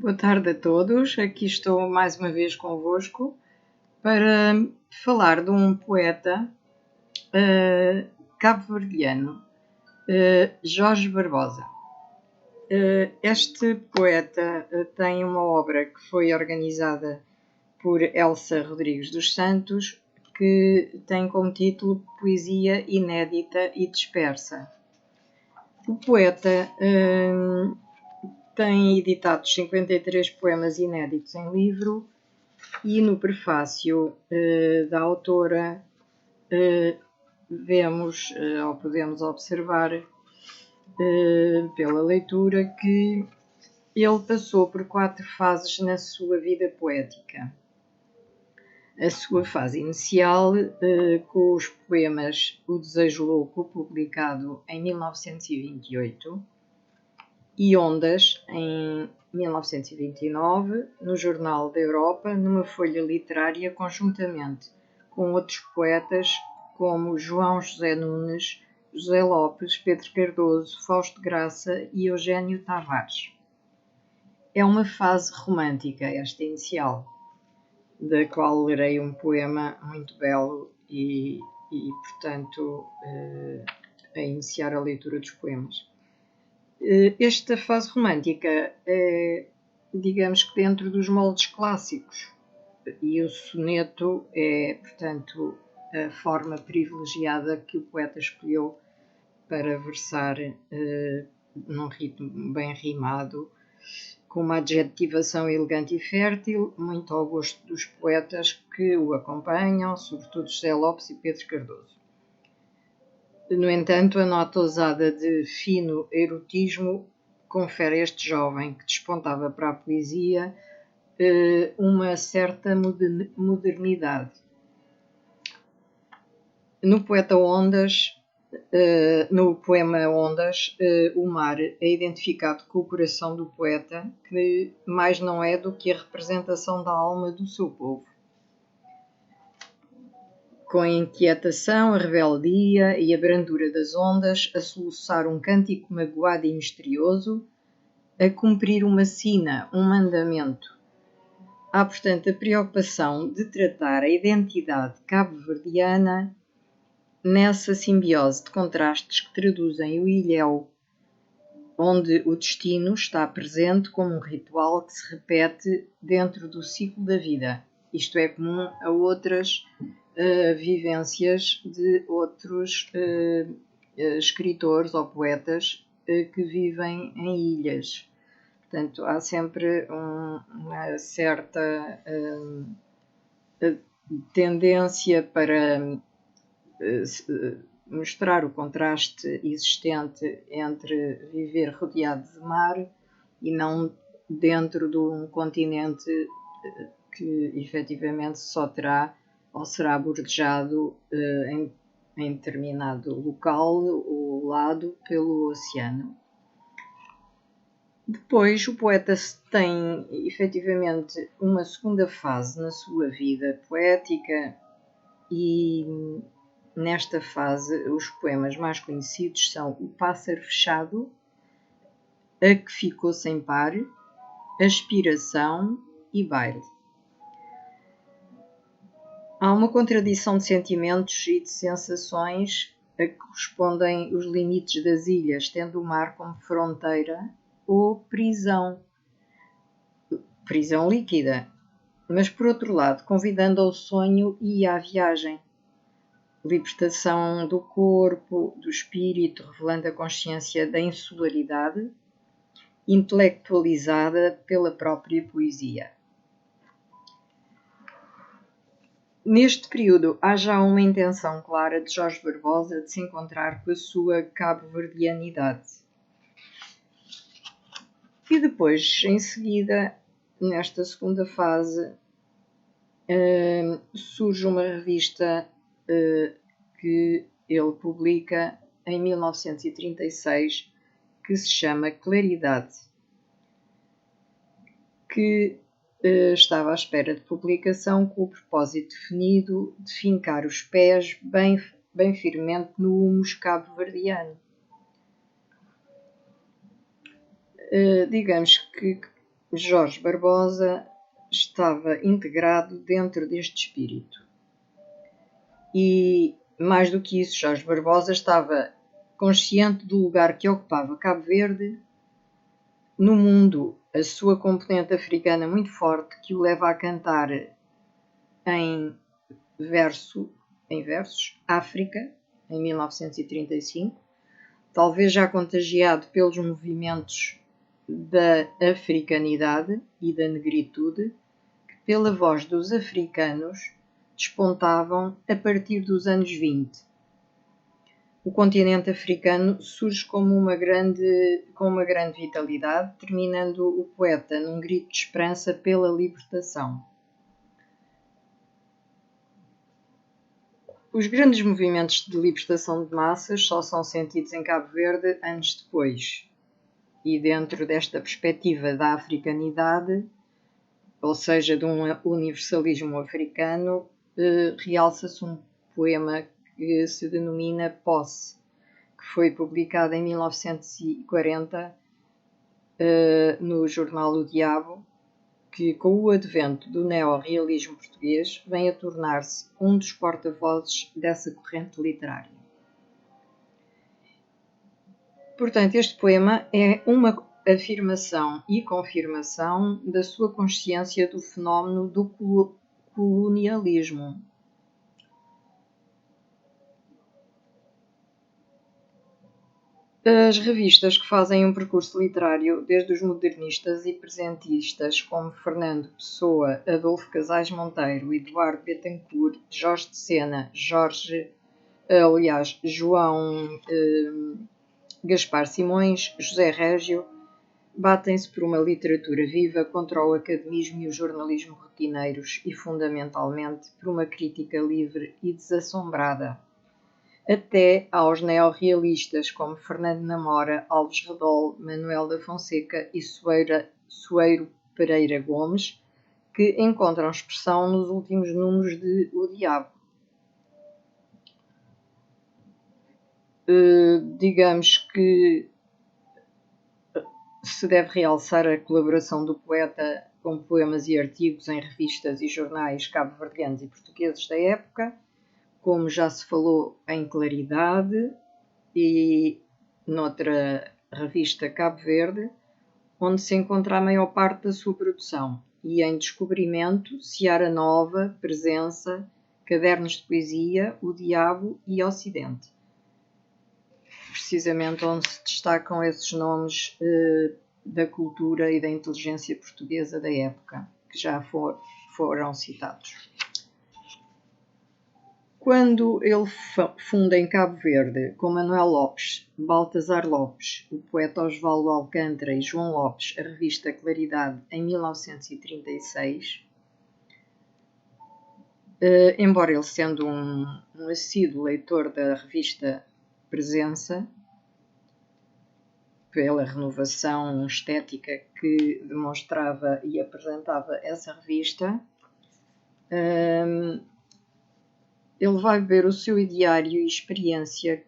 Boa tarde a todos, aqui estou mais uma vez convosco para falar de um poeta cabo-verdiano, Jorge Barbosa. Este poeta tem uma obra que foi organizada por Elsa Rodrigues dos Santos, que tem como título Poesia Inédita e Dispersa. O poeta tem editado 53 poemas inéditos em livro e no prefácio da autora vemos ou podemos observar pela leitura que ele passou por 4 fases na sua vida poética. A sua fase inicial, com os poemas O Desejo Louco, publicado em 1928, e Ondas, em 1929, no Jornal da Europa, numa folha literária, conjuntamente com outros poetas como João José Nunes, José Lopes, Pedro Cardoso, Fausto Graça e Eugênio Tavares. É uma fase romântica, esta inicial, da qual lerei um poema muito belo e portanto, a iniciar a leitura dos poemas. Esta fase romântica é, digamos que dentro dos moldes clássicos, e o soneto é, portanto, a forma privilegiada que o poeta escolheu para versar num ritmo bem rimado, com uma adjetivação elegante e fértil, muito ao gosto dos poetas que o acompanham, sobretudo José Lopes e Pedro Cardoso. No entanto, a nota ousada de fino erotismo confere a este jovem que despontava para a poesia uma certa modernidade. No poema Ondas, o mar é identificado com o coração do poeta, que mais não é do que a representação da alma do seu povo. Com a inquietação, a rebeldia e a brandura das ondas, a soluçar um cântico magoado e misterioso, a cumprir uma sina, um mandamento. Há, portanto, a preocupação de tratar a identidade cabo-verdiana nessa simbiose de contrastes que traduzem o ilhéu, onde o destino está presente como um ritual que se repete dentro do ciclo da vida. Isto é comum a outras vivências de outros escritores ou poetas que vivem em ilhas. Portanto, há sempre uma certa tendência para mostrar o contraste existente entre viver rodeado de mar e não dentro de um continente que efetivamente só terá ou será bordejado em determinado local ou lado pelo oceano. Depois, o poeta tem efetivamente uma segunda fase na sua vida poética e nesta fase os poemas mais conhecidos são O Pássaro Fechado, A Que Ficou Sem Par, Aspiração e Baile. Há uma contradição de sentimentos e de sensações a que correspondem os limites das ilhas, tendo o mar como fronteira ou prisão líquida, mas por outro lado convidando ao sonho e à viagem. Libertação do corpo, do espírito, revelando a consciência da insularidade, intelectualizada pela própria poesia. Neste período, há já uma intenção clara de Jorge Barbosa de se encontrar com a sua cabo-verdianidade. E depois, em seguida, nesta segunda fase, surge uma revista que ele publica em 1936, que se chama Claridade, que estava à espera de publicação com o propósito definido de fincar os pés bem firmemente no humus cabo-verdiano. Digamos que Jorge Barbosa estava integrado dentro deste espírito. E, mais do que isso, Jorge Barbosa estava consciente do lugar que ocupava Cabo Verde no mundo, a sua componente africana muito forte, que o leva a cantar em versos África, em 1935, talvez já contagiado pelos movimentos da africanidade e da negritude, que pela voz dos africanos despontavam a partir dos anos 20. O continente africano surge com uma grande vitalidade, terminando o poeta num grito de esperança pela libertação. Os grandes movimentos de libertação de massas só são sentidos em Cabo Verde anos depois. E dentro desta perspectiva da africanidade, ou seja, de um universalismo africano, realça-se um poema que se denomina Posse, que foi publicado em 1940 no jornal O Diabo, que com o advento do neorrealismo português vem a tornar-se um dos porta-vozes dessa corrente literária. Portanto, este poema é uma afirmação e confirmação da sua consciência do fenómeno do colonialismo. As revistas que fazem um percurso literário, desde os modernistas e presentistas como Fernando Pessoa, Adolfo Casais Monteiro, Eduardo Betancourt, Jorge de Sena, João Gaspar Simões, José Régio, batem-se por uma literatura viva contra o academismo e o jornalismo rotineiros e, fundamentalmente, por uma crítica livre e desassombrada. Até aos neorrealistas como Fernando Namora, Alves Redol, Manuel da Fonseca e Soeiro Pereira Gomes, que encontram expressão nos últimos números de O Diabo. Digamos que se deve realçar a colaboração do poeta com poemas e artigos em revistas e jornais cabo-verdianos e portugueses da época, como já se falou em Claridade e noutra revista Cabo Verde, onde se encontra a maior parte da sua produção, e em Descobrimento, Seara Nova, Presença, Cadernos de Poesia, O Diabo e Ocidente. Precisamente onde se destacam esses nomes da cultura e da inteligência portuguesa da época, que já foram citados. Quando ele funda em Cabo Verde, com Manuel Lopes, Baltazar Lopes, o poeta Osvaldo Alcântara e João Lopes, a revista Claridade, em 1936, embora ele sendo um assíduo leitor da revista Presença, pela renovação estética que demonstrava e apresentava essa revista, ele vai ver o seu ideário e experiência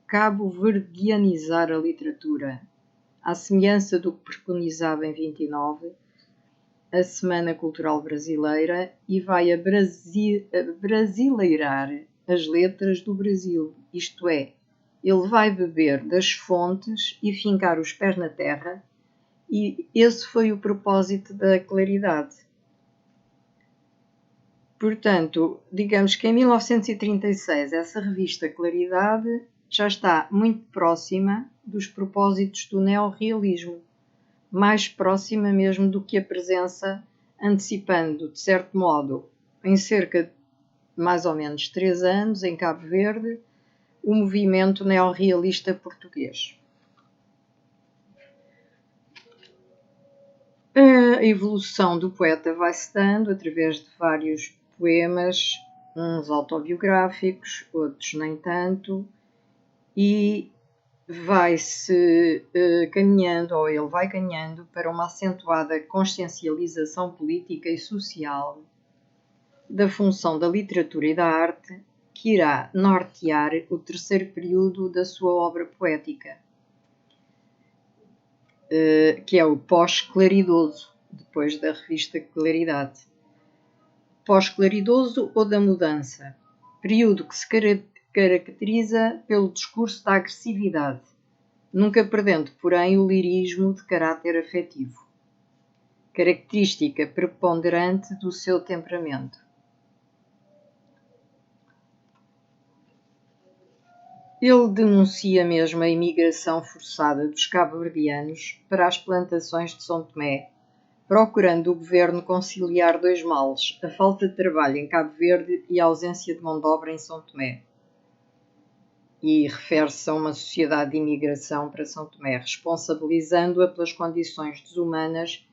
cabo-verdianizar a literatura, à semelhança do que preconizava em 29 a Semana Cultural Brasileira, e vai a brasileirar as letras do Brasil, isto é, ele vai beber das fontes e fincar os pés na terra, e esse foi o propósito da Claridade. Portanto, digamos que em 1936 essa revista Claridade já está muito próxima dos propósitos do neorrealismo, mais próxima mesmo do que a Presença, antecipando, de certo modo, em cerca de mais ou menos 3 anos, em Cabo Verde, o movimento neorrealista português. A evolução do poeta vai-se dando através de vários poemas, uns autobiográficos, outros nem tanto, e vai-se caminhando, ou ele vai caminhando, para uma acentuada consciencialização política e social da função da literatura e da arte, que irá nortear o terceiro período da sua obra poética, que é o pós-claridoso, depois da revista Claridade. Pós-claridoso ou da mudança, período que se caracteriza pelo discurso da agressividade, nunca perdendo, porém, o lirismo de caráter afetivo, característica preponderante do seu temperamento. Ele denuncia mesmo a imigração forçada dos cabo-verdianos para as plantações de São Tomé, procurando o governo conciliar dois males, a falta de trabalho em Cabo Verde e a ausência de mão de obra em São Tomé. E refere-se a uma sociedade de imigração para São Tomé, responsabilizando-a pelas condições desumanas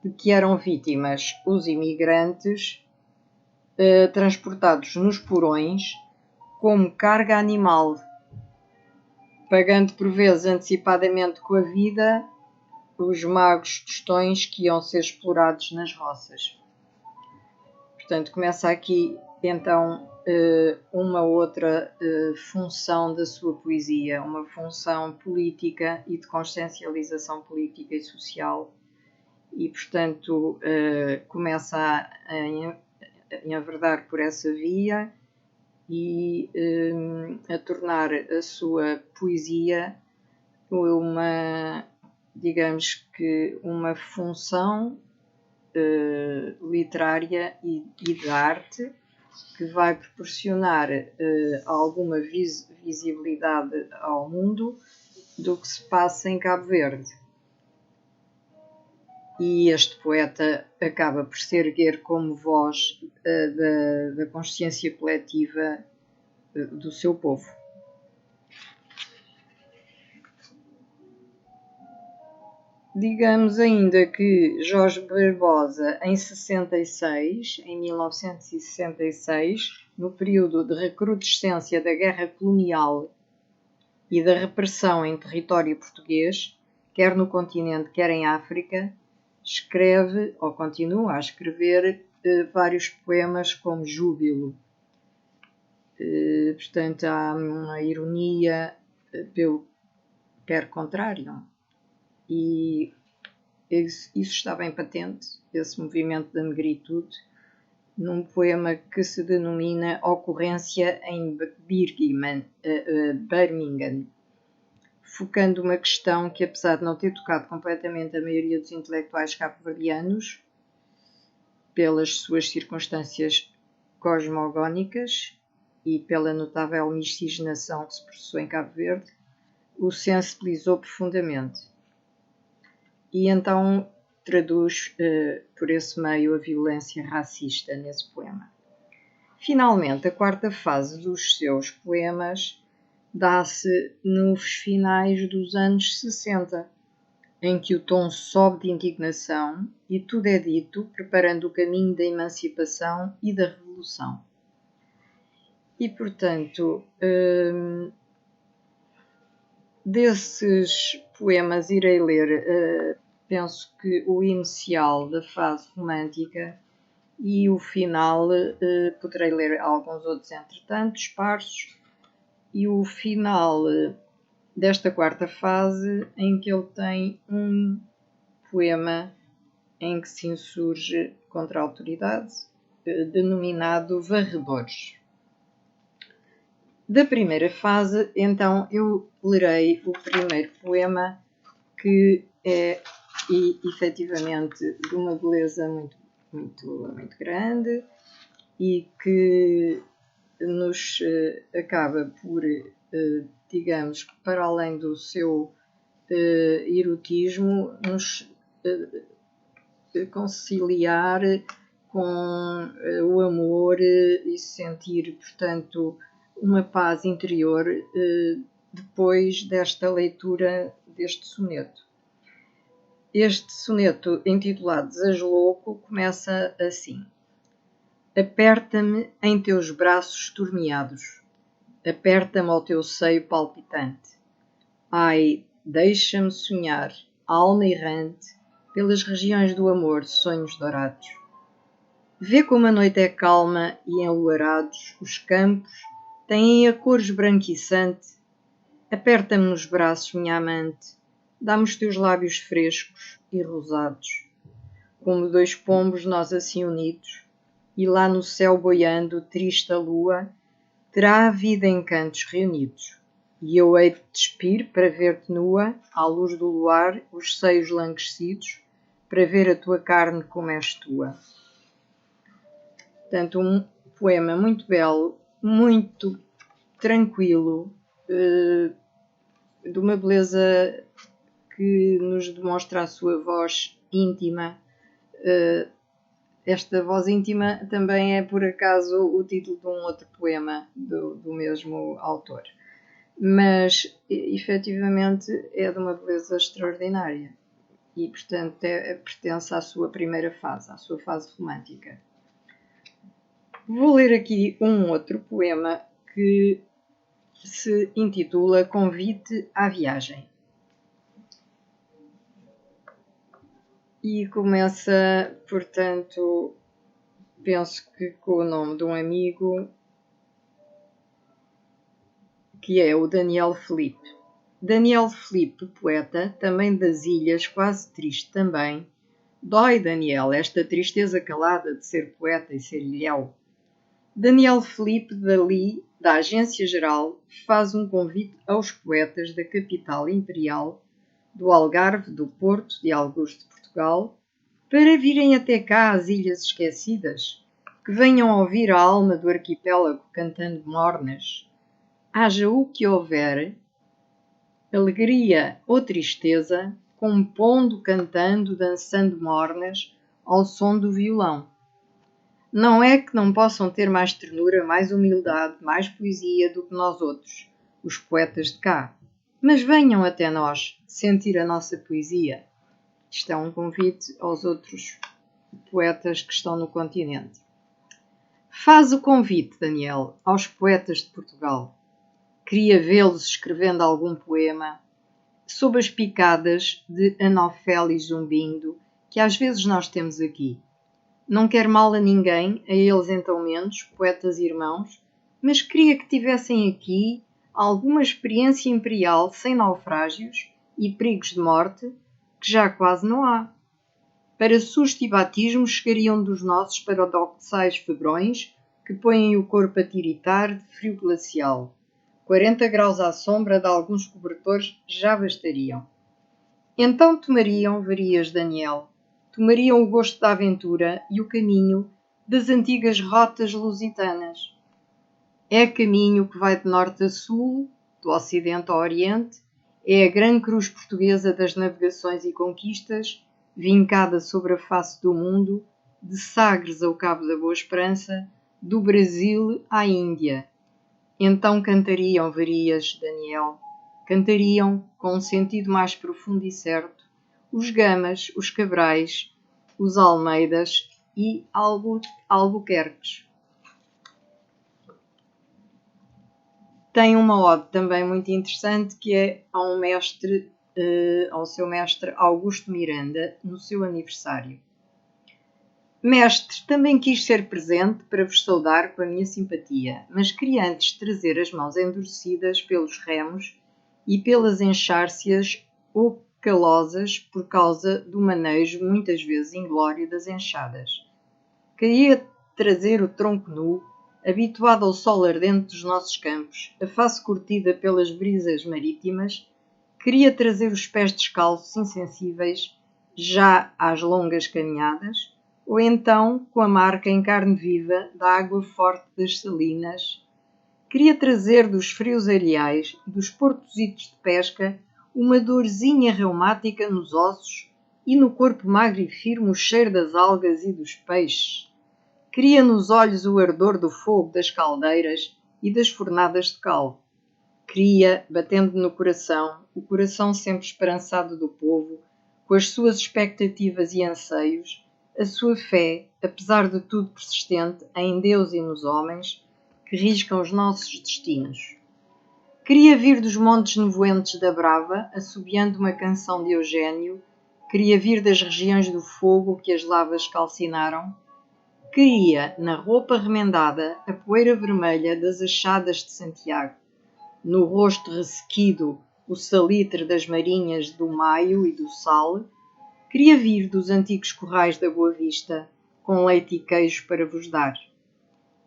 de que eram vítimas os imigrantes transportados nos porões como carga animal, pagando por vezes antecipadamente com a vida os magos tostões que iam ser explorados nas roças. Portanto, começa aqui então uma outra função da sua poesia, uma função política e de consciencialização política e social, e portanto começa a enverdar por essa via e a tornar a sua poesia uma, digamos que uma função literária e de arte que vai proporcionar alguma visibilidade ao mundo do que se passa em Cabo Verde. E este poeta acaba por se erguer como voz da consciência coletiva do seu povo. Digamos ainda que Jorge Barbosa, em 1966, no período de recrudescência da guerra colonial e da repressão em território português, quer no continente, quer em África, escreve, ou continua a escrever, vários poemas como Júbilo. Portanto, há uma ironia pelo quer contrário. E isso está bem patente, esse movimento da negritude, num poema que se denomina Ocorrência em Birmingham, focando uma questão que, apesar de não ter tocado completamente a maioria dos intelectuais cabo-verdianos, pelas suas circunstâncias cosmogónicas e pela notável miscigenação que se processou em Cabo Verde, o sensibilizou profundamente. E então traduz por esse meio a violência racista nesse poema. Finalmente, a quarta fase dos seus poemas dá-se nos finais dos anos 60, em que o tom sobe de indignação e tudo é dito, preparando o caminho da emancipação e da revolução. E, portanto, desses poemas irei ler, penso que o inicial da fase romântica e o final, poderei ler alguns outros entretanto, esparsos, e o final desta quarta fase em que ele tem um poema em que se insurge contra a autoridade, denominado Varredores. Da primeira fase, então, eu lerei o primeiro poema, que é efetivamente de uma beleza muito grande e que nos acaba por, digamos, para além do seu erotismo, nos conciliar com o amor e sentir, portanto, uma paz interior depois desta leitura deste soneto. Este soneto, intitulado Desaslouco, começa assim: Aperta-me em teus braços torneados, aperta-me ao teu seio palpitante. Ai, deixa-me sonhar, alma errante, pelas regiões do amor, sonhos dourados. Vê como a noite é calma e enluarados os campos têm a cor esbranquiçante. Aperta-me nos braços, minha amante, dá-me os teus lábios frescos e rosados. como dois pombos nós assim unidos, e lá no céu boiando, triste a lua, terá a vida em cantos reunidos. E eu hei de despir para ver-te nua, à luz do luar, os seios languescidos, para ver a tua carne como és tua. Portanto, um poema muito belo, muito tranquilo, de uma beleza que nos demonstra a sua voz íntima. Esta voz íntima também é, por acaso, o título de um outro poema do mesmo autor. Mas, efetivamente, é de uma beleza extraordinária e, portanto, pertence à sua primeira fase, à sua fase romântica. Vou ler aqui um outro poema que se intitula Convite à Viagem. E começa, portanto, penso que com o nome de um amigo, que é o Daniel Felipe. Daniel Felipe, poeta, também das ilhas, quase triste também. Dói, Daniel, esta tristeza calada de ser poeta e ser ilhéu. Daniel Felipe, dali, da Agência Geral, faz um convite aos poetas da capital imperial, do Algarve, do Porto, de Algures de Portugal, para virem até cá às ilhas esquecidas, que venham ouvir a alma do arquipélago cantando mornas. Haja o que houver, alegria ou tristeza, compondo, cantando, dançando mornas, ao som do violão. Não é que não possam ter mais ternura, mais humildade, mais poesia do que nós outros, os poetas de cá. Mas venham até nós sentir a nossa poesia. Isto é um convite aos outros poetas que estão no continente. Faz o convite, Daniel, aos poetas de Portugal. Queria vê-los escrevendo algum poema sob as picadas de Anofélis Zumbindo, que às vezes nós temos aqui. Não quero mal a ninguém, a eles então menos, poetas irmãos, mas queria que tivessem aqui alguma experiência imperial sem naufrágios e perigos de morte, que já quase não há. Para susto e batismo chegariam dos nossos paradoxais febrões, que põem o corpo a tiritar de frio glacial. 40 graus à sombra de alguns cobertores já bastariam. Então tomariam, verias, Daniel, tomariam o gosto da aventura e o caminho das antigas rotas lusitanas. É caminho que vai de norte a sul, do ocidente ao oriente, é a grande cruz portuguesa das navegações e conquistas, vincada sobre a face do mundo, de Sagres ao Cabo da Boa Esperança, do Brasil à Índia. Então cantariam, verias, Daniel, cantariam, com um sentido mais profundo e certo, os Gamas, os Cabrais, os Almeidas e Albuquerques. Tem uma ode também muito interessante que é ao seu mestre Augusto Miranda, no seu aniversário. Mestre, também quis ser presente para vos saudar com a minha simpatia, mas queria antes trazer as mãos endurecidas pelos remos e pelas enxárcias ou calosas por causa do manejo muitas vezes inglório das enxadas. Queria trazer o tronco nu, habituado ao sol ardente dos nossos campos, a face curtida pelas brisas marítimas, queria trazer os pés descalços insensíveis, já às longas caminhadas, ou então com a marca em carne viva da água forte das salinas. Queria trazer dos frios areais, dos portositos de pesca, uma dorzinha reumática nos ossos e no corpo magro e firme o cheiro das algas e dos peixes. Queria nos olhos o ardor do fogo das caldeiras e das fornadas de cal. Queria, batendo no coração, o coração sempre esperançado do povo, com as suas expectativas e anseios, a sua fé, apesar de tudo persistente, em Deus e nos homens, que riscam os nossos destinos. Queria vir dos montes nevoentes da Brava, assobiando uma canção de Eugênio, queria vir das regiões do fogo que as lavas calcinaram, queria, na roupa remendada, a poeira vermelha das achadas de Santiago, no rosto ressequido o salitre das marinhas do maio e do sal, Queria vir dos antigos currais da Boa Vista, com leite e queijo para vos dar.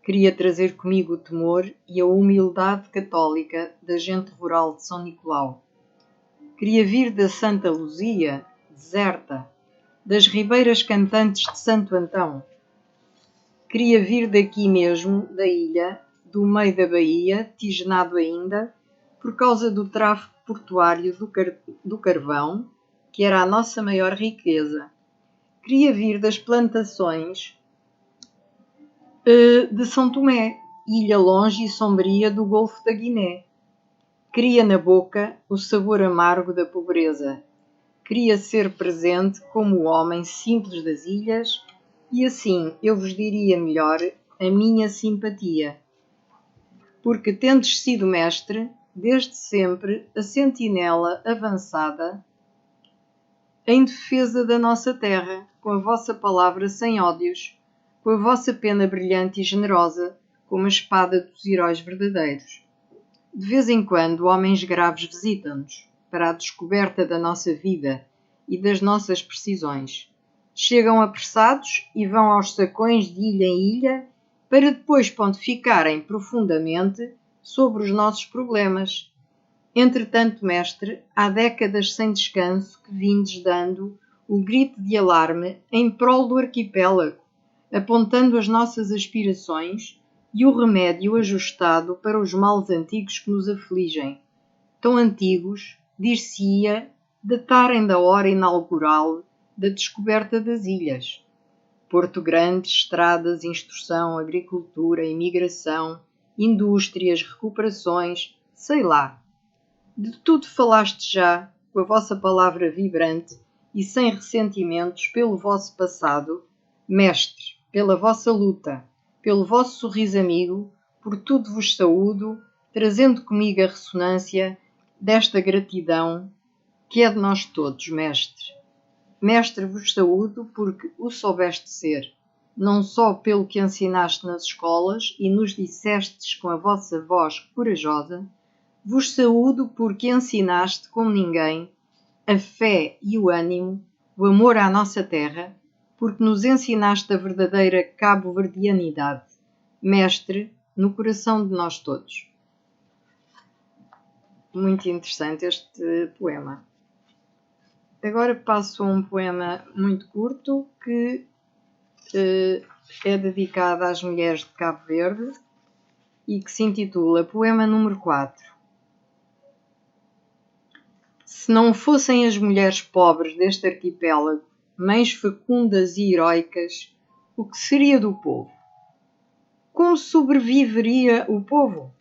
Queria trazer comigo o temor e a humildade católica da gente rural de São Nicolau. Queria vir da Santa Luzia, deserta, das ribeiras cantantes de Santo Antão. Queria vir daqui mesmo, da ilha, do meio da baía, tigenado ainda, por causa do tráfico portuário do carvão, que era a nossa maior riqueza. Queria vir das plantações de São Tomé, ilha longe e sombria do Golfo da Guiné. Queria na boca o sabor amargo da pobreza. Queria ser presente como o homem simples das ilhas, e assim eu vos diria melhor a minha simpatia. Porque tendes sido mestre, desde sempre, a sentinela avançada em defesa da nossa terra, com a vossa palavra sem ódios, com a vossa pena brilhante e generosa, como a espada dos heróis verdadeiros. De vez em quando, homens graves visitam-nos, para a descoberta da nossa vida e das nossas precisões. Chegam apressados e vão aos sacões de ilha em ilha, para depois pontificarem profundamente sobre os nossos problemas. Entretanto, mestre, há décadas sem descanso que vindes dando o grito de alarme em prol do arquipélago, apontando as nossas aspirações e o remédio ajustado para os males antigos que nos afligem. Tão antigos, dir-se-ia, datarem da hora inaugural da descoberta das ilhas. Porto Grande, estradas, instrução, agricultura, imigração, indústrias, recuperações, sei lá. De tudo falaste já, com a vossa palavra vibrante e sem ressentimentos pelo vosso passado, mestre, pela vossa luta, pelo vosso sorriso amigo, por tudo vos saúdo, trazendo comigo a ressonância desta gratidão que é de nós todos, mestre. Mestre, vos saúdo porque o soubeste ser, não só pelo que ensinaste nas escolas e nos dissestes com a vossa voz corajosa, vos saúdo porque ensinaste, como ninguém, a fé e o ânimo, o amor à nossa terra, porque nos ensinaste a verdadeira cabo-verdianidade, mestre, no coração de nós todos. Muito interessante este poema. Agora passo a um poema muito curto que é dedicado às mulheres de Cabo Verde e que se intitula Poema número 4. Se não fossem as mulheres pobres deste arquipélago, mães fecundas e heroicas, o que seria do povo? Como sobreviveria o povo?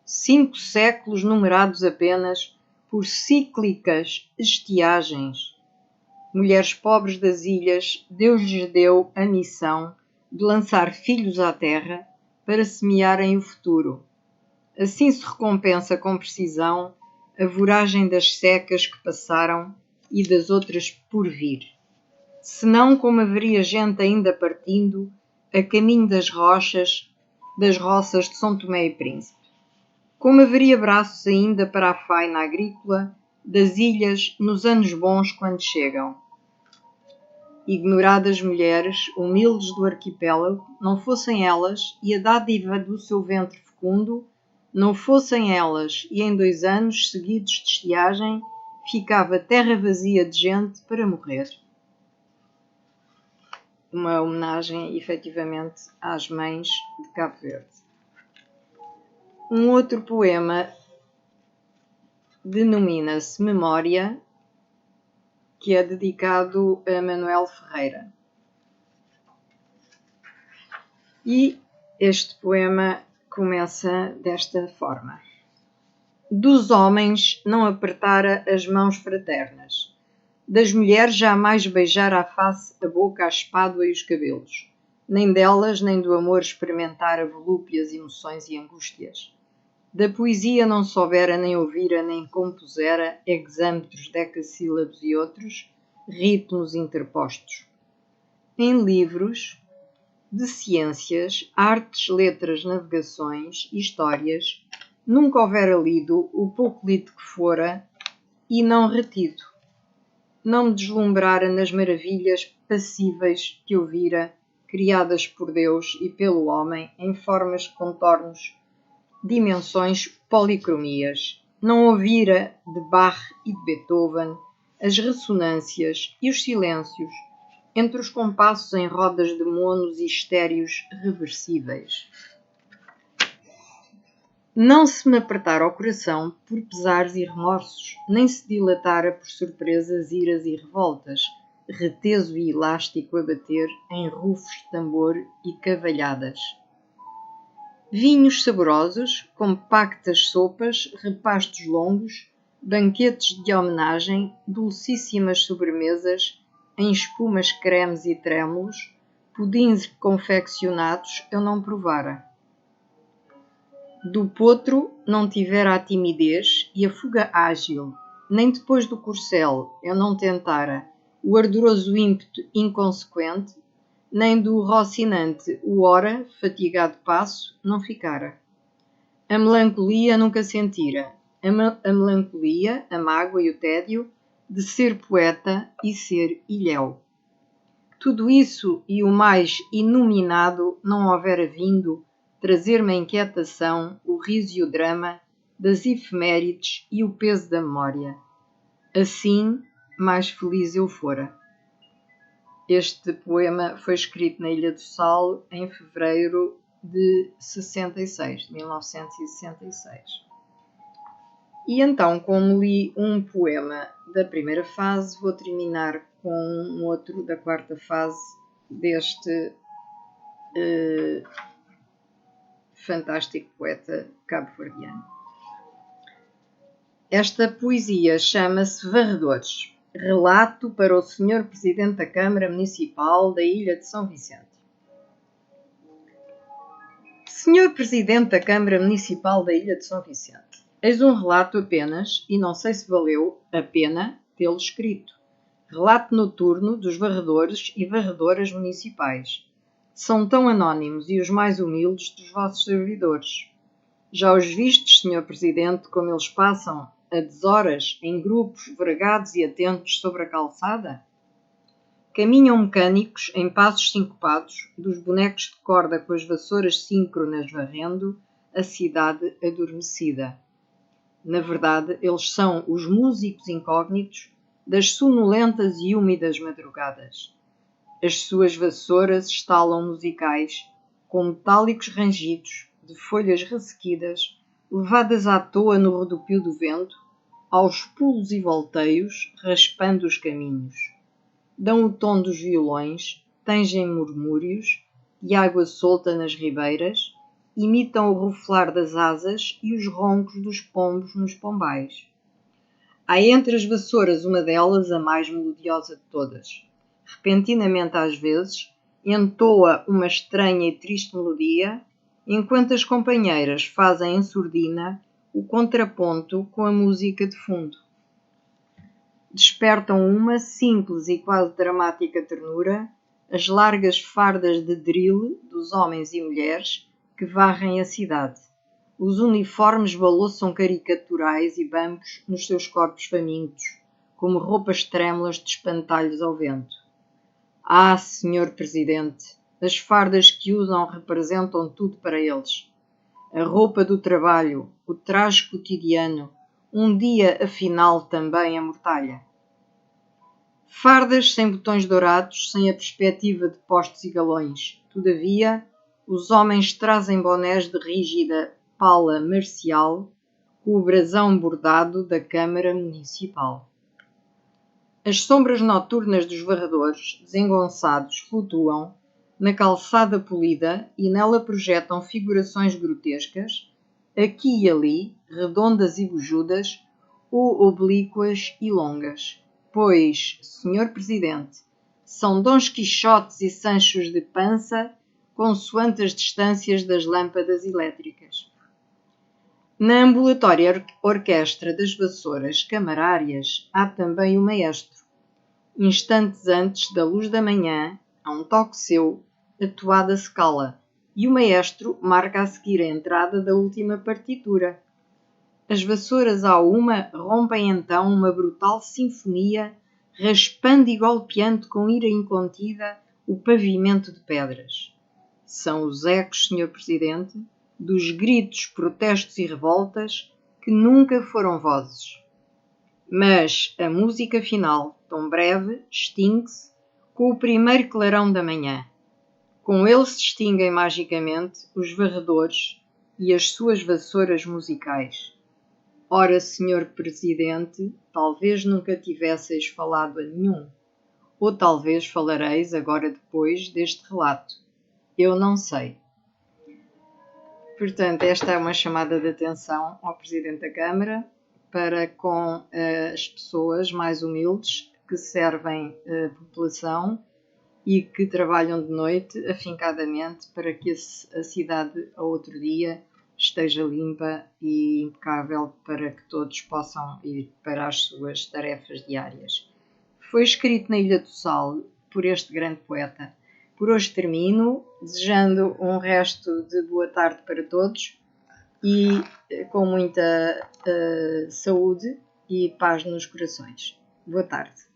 5 séculos numerados apenas por cíclicas estiagens. Mulheres pobres das ilhas, Deus lhes deu a missão de lançar filhos à terra para semearem o futuro. Assim se recompensa com precisão a voragem das secas que passaram e das outras por vir. Senão, como haveria gente ainda partindo a caminho das roças de São Tomé e Príncipe? Como haveria braços ainda para a faina agrícola das ilhas nos anos bons quando chegam? Ignoradas mulheres, humildes do arquipélago, não fossem elas e a dádiva do seu ventre fecundo, não fossem elas e em 2 anos seguidos de estiagem ficava terra vazia de gente para morrer. Uma homenagem, efetivamente, às mães de Cabo Verde. Um outro poema denomina-se Memória, que é dedicado a Manuel Ferreira. E este poema começa desta forma. Dos homens não apertara as mãos fraternas, das mulheres jamais beijara a face, a boca, a espádua e os cabelos, nem delas nem do amor experimentara volúpias emoções e angústias. Da poesia não soubera, nem ouvira, nem compusera hexâmetros, decassílabos e outros, ritmos interpostos. Em livros de ciências, artes, letras, navegações, histórias, nunca houvera lido o pouco lido que fora e não retido. não me deslumbrara nas maravilhas passíveis que eu vira, criadas por Deus e pelo homem em formas, contornos, dimensões, policromias. Não ouvira de Bach e de Beethoven as ressonâncias e os silêncios entre os compassos em rodas de monos e estéreos reversíveis. Não se me apertara o coração por pesares e remorsos, nem se dilatara por surpresas, iras e revoltas, reteso e elástico a bater em rufos de tambor e cavalhadas. Vinhos saborosos, compactas sopas, repastos longos, banquetes de homenagem, dulcíssimas sobremesas, em espumas, cremes e trémulos, pudins confeccionados eu não provara. Do potro não tivera a timidez e a fuga ágil, nem depois do corcel eu não tentara o ardoroso ímpeto inconsequente, nem do rocinante o ora, fatigado passo, não ficara. A melancolia nunca sentira, a melancolia, a mágoa e o tédio de ser poeta e ser ilhéu. Tudo isso e o mais inuminado não houvera vindo trazer-me a inquietação, o riso e o drama das efemérides e o peso da memória. Assim, mais feliz eu fora. Este poema foi escrito na Ilha do Sal em fevereiro de 1966. E então, como li um poema da primeira fase, vou terminar com um outro da quarta fase deste fantástico poeta cabo-verdiano. Esta poesia chama-se Varredores, relato para o Sr. Presidente da Câmara Municipal da Ilha de São Vicente. Sr. Presidente da Câmara Municipal da Ilha de São Vicente, eis um relato apenas, e não sei se valeu a pena tê-lo escrito. Relato noturno dos varredores e varredoras municipais. São tão anónimos e os mais humildes dos vossos servidores. Já os vistes, Sr. Presidente, como eles passam a deshoras em grupos vergados e atentos sobre a calçada? Caminham mecânicos em passos sincopados, dos bonecos de corda com as vassouras síncronas varrendo a cidade adormecida. Na verdade, eles são os músicos incógnitos das sonolentas e úmidas madrugadas. As suas vassouras estalam musicais, com metálicos rangidos de folhas ressequidas, levadas à toa no rodopio do vento, aos pulos e volteios, raspando os caminhos. Dão o tom dos violões, tangem murmúrios de água solta nas ribeiras, imitam o rufolar das asas e os roncos dos pombos nos pombais. Há entre as vassouras uma delas, a mais melodiosa de todas. Repentinamente, às vezes, entoa uma estranha e triste melodia, enquanto as companheiras fazem em surdina o contraponto com a música de fundo. Despertam uma simples e quase dramática ternura as largas fardas de drill dos homens e mulheres que varrem a cidade. Os uniformes balouçam caricaturais e bambos nos seus corpos famintos, como roupas trêmulas de espantalhos ao vento. Ah, Sr. Presidente, as fardas que usam representam tudo para eles. A roupa do trabalho, o traje cotidiano, um dia afinal também a mortalha. Fardas sem botões dourados, sem a perspectiva de postos e galões. Todavia, os homens trazem bonés de rígida pala marcial, com o brasão bordado da Câmara Municipal. As sombras noturnas dos varredores, desengonçados, flutuam na calçada polida e nela projetam figurações grotescas, aqui e ali, redondas e bujudas, ou oblíquas e longas. Pois, Sr. Presidente, são Dons Quixotes e Sanchos de Pança, consoante as distâncias das lâmpadas elétricas. Na ambulatória orquestra das vassouras camarárias há também o maestro. Instantes antes da luz da manhã, a um toque seu, a toada se cala, e o maestro marca a seguir a entrada da última partitura. As vassouras à uma rompem então uma brutal sinfonia raspando e golpeando com ira incontida o pavimento de pedras. São os ecos, Sr. Presidente, dos gritos, protestos e revoltas que nunca foram vozes. Mas a música final, tão breve, extingue-se com o primeiro clarão da manhã. Com ele se extinguem magicamente os varredores e as suas vassouras musicais. Ora, Sr. Presidente, talvez nunca tivesseis falado a nenhum, ou talvez falareis agora depois deste relato. Eu não sei. Portanto, esta é uma chamada de atenção ao Presidente da Câmara para com as pessoas mais humildes que servem a população e que trabalham de noite afincadamente para que a cidade, ao outro dia, esteja limpa e impecável para que todos possam ir para as suas tarefas diárias. Foi escrito na Ilha do Sal por este grande poeta. Por hoje termino, desejando um resto de boa tarde para todos e com muita saúde e paz nos corações. Boa tarde.